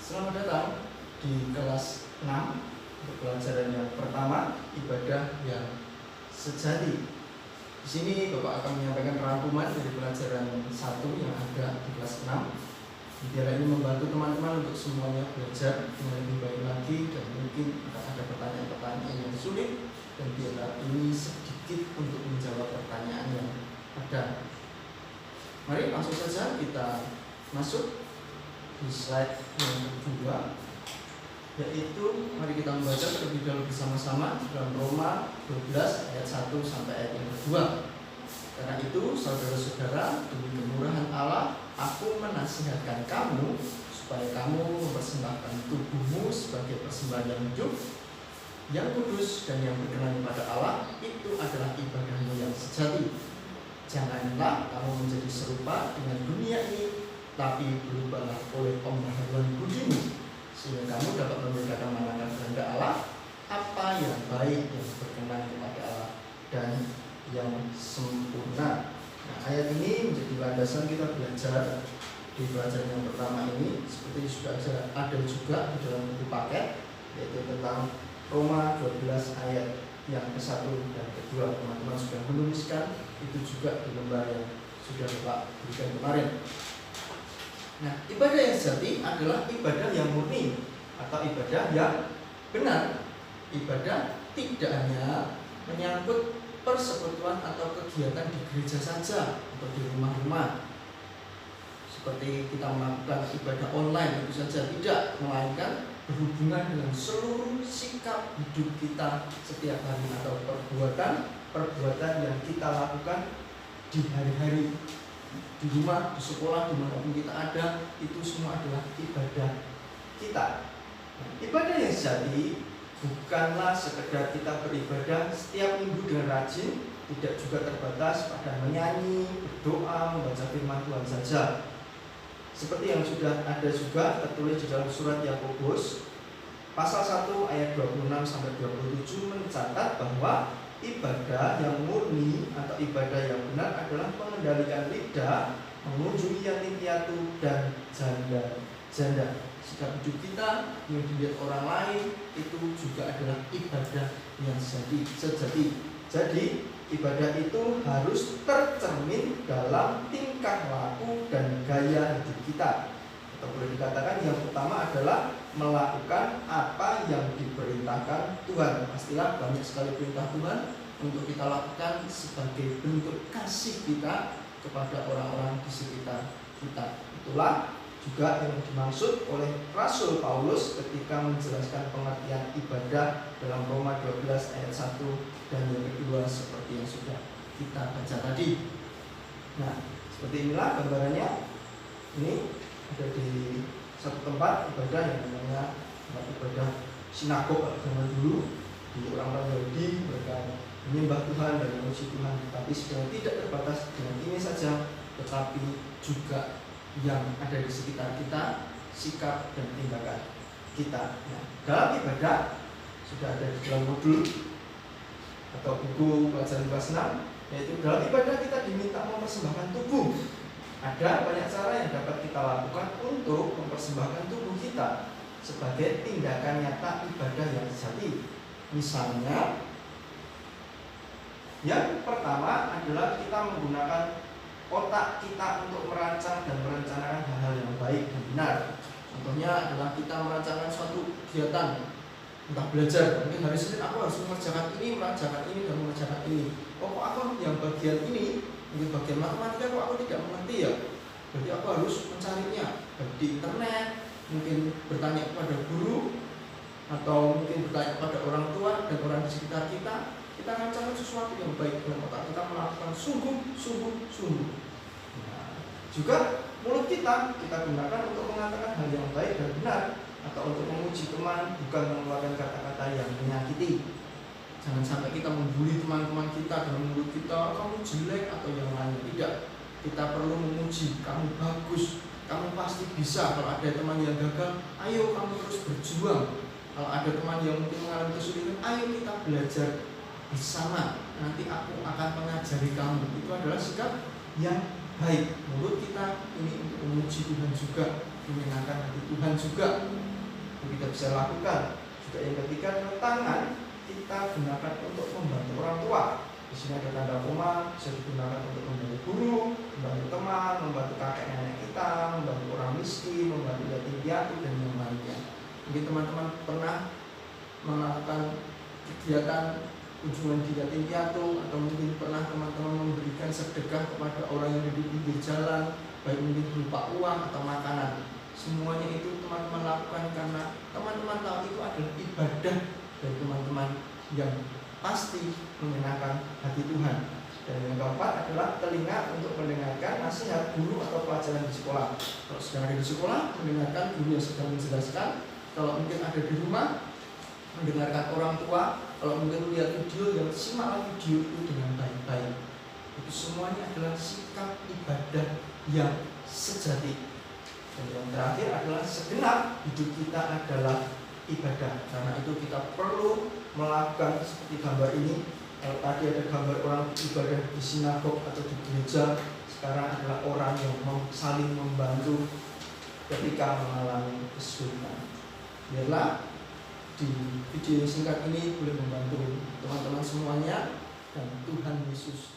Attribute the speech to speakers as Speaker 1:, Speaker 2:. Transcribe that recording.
Speaker 1: Selamat datang di kelas 6 untuk pelajaran yang pertama, ibadah yang sejati. Di sini Bapak akan menyampaikan rangkuman dari pelajaran 1 yang ada di kelas 6. Biar ini membantu teman-teman untuk semuanya belajar dengan lebih baik lagi, dan mungkin akan ada pertanyaan-pertanyaan yang sulit, dan biarlah ini sedikit untuk menjawab pertanyaan yang ada. Mari langsung saja kita masuk di slide yang kedua, yaitu mari kita membaca terlebih dahulu bersama-sama dalam Roma 12 ayat 1 sampai ayat yang kedua. Karena itu saudara-saudara, demi kemurahan Allah, aku menasihatkan kamu supaya kamu mempersembahkan tubuhmu sebagai persembahan yang hidup, yang kudus dan yang berkenan kepada Allah. Itu adalah ibadahmu yang sejati. Janganlah kamu menjadi serupa dengan dunia ini, tapi berubahlah oleh pembaharuan budimu, sehingga kamu dapat membedakan mana kehendak Allah, apa yang baik, yang berkenan kepada Allah, dan yang sempurna. Nah, ayat ini menjadi landasan kita belajar di pelajaran yang pertama ini, seperti sudah ada juga di dalam buku paket, yaitu tentang Roma 12 ayat yang ke-1 dan ke-2. Teman-teman sudah menuliskan itu juga di lembar yang sudah Bapak berikan kemarin. Nah, ibadah yang sejati adalah ibadah yang murni atau ibadah yang benar. Ibadah tidak hanya menyangkut persekutuan atau kegiatan di gereja saja atau di rumah-rumah, seperti kita melakukan ibadah online itu saja, tidak, melainkan berhubungan dengan seluruh sikap hidup kita setiap hari atau perbuatan yang kita lakukan di hari-hari, di rumah, di sekolah, dimanapun kita ada, itu semua adalah ibadah kita. Nah, ibadah yang sejati bukanlah sekedar kita beribadah setiap minggu dengan rajin, tidak juga terbatas pada menyanyi, berdoa, membaca firman Tuhan saja. Seperti yang sudah ada juga tertulis di dalam surat Yakobus pasal 1 ayat 26 sampai 27 mencatat bahwa ibadah yang murni atau ibadah yang benar adalah mengendalikan lidah, mengunjungi yatim piatu dan janda. Sikap hidup kita yang dilihat orang lain itu juga adalah ibadah yang sejati. Jadi ibadah itu harus tercermin dalam tingkah laku dan gaya hidup kita. Atau boleh dikatakan yang utama adalah melakukan apa yang diperintahkan Tuhan. Pastilah banyak sekali perintah Tuhan untuk kita lakukan sebagai bentuk kasih kita kepada orang-orang di sekitar kita. Itulah juga yang dimaksud oleh Rasul Paulus ketika menjelaskan pengertian ibadah dalam Roma 12 ayat 1 dan yang kedua, seperti yang sudah kita baca tadi. Nah, seperti inilah gambarannya. Ini ada di satu tempat ibadah yang namanya tempat ibadah sinagog zaman dulu. Di orang-orang Yahudi mereka menyembah Tuhan dan memuji Tuhan, tapi sebenarnya tidak terbatas dengan ini saja, tetapi juga yang ada di sekitar kita, sikap dan tindakan kita. Nah, dalam ibadah sudah ada di dalam modul atau buku pelajaran kelas 6, yaitu dalam ibadah kita diminta mempersembahkan tubuh. Ada banyak cara yang dapat kita lakukan untuk mempersembahkan tubuh kita sebagai tindakan nyata ibadah yang sejati. Misalnya, yang pertama adalah kita menggunakan otak kita untuk merancang dan merencanakan hal-hal yang baik dan benar. Contohnya adalah kita merancangkan suatu kegiatan, entah belajar, mungkin hari Senin aku harus mengerjakan ini, dan mengerjakan ini. Kok aku yang bagian ini, mungkin bagian matematika kok aku tidak mengerti ya, berarti aku harus mencarinya di internet, mungkin bertanya kepada guru, atau mungkin bertanya kepada orang tua dan orang di sekitar kita. Kita rancangkan sesuatu yang baik dalam otak kita, melakukan sungguh. Nah, juga mulut kita gunakan untuk mengatakan hal yang baik dan benar, atau untuk memuji teman, bukan mengeluarkan kata-kata yang menyakiti. Jangan sampai kita membuli teman-teman kita dengan mulut kita, kamu jelek atau yang lainnya. Tidak, kita perlu memuji, kamu bagus, kamu pasti bisa. Kalau ada teman yang gagal, ayo kamu terus berjuang. Kalau ada teman yang mungkin mengalami kesulitan, ayo kita belajar bersama, nanti aku akan mengajari kamu. Itu adalah sikap yang baik. Mulut kita ini untuk memuji Tuhan juga, menyenangkan hati Tuhan juga. itu kita bisa lakukan. Juga yang ketiga adalah tangan kita gunakan untuk membantu orang tua. Di sini ada tanda koma, bisa digunakan untuk membantu guru, membantu teman, membantu kakek nenek kita, membantu orang miskin, membantu yatim piatu dan yang lainnya. Mungkin teman-teman pernah melakukan kegiatan kunjungan di yatim piatu, atau mungkin pernah teman-teman memberikan sedekah kepada orang yang di pinggir jalan, baik mungkin berupa uang atau makanan. Semuanya itu teman-teman lakukan karena teman-teman tahu itu adalah ibadah dari teman-teman yang pasti menyenangkan hati Tuhan. Dan yang keempat adalah telinga untuk mendengarkan nasihat guru atau pelajaran di sekolah. Kalau sedang ada di sekolah, mendengarkan guru yang sedang menjelaskan. Kalau mungkin ada di rumah, mendengarkan orang tua. Kalau mungkin lihat video, yang simaklah video itu dengan baik-baik. Itu semuanya adalah sikap ibadah yang sejati. Dan yang terakhir adalah segenap hidup kita adalah ibadah. Karena itu kita perlu melakukan seperti gambar ini. Kalau tadi ada gambar orang ibadah di sinagog atau di gereja, sekarang adalah orang yang saling membantu ketika mengalami kesulitan. Biarlah di video singkat ini boleh membantu teman-teman semuanya, dan Tuhan Yesus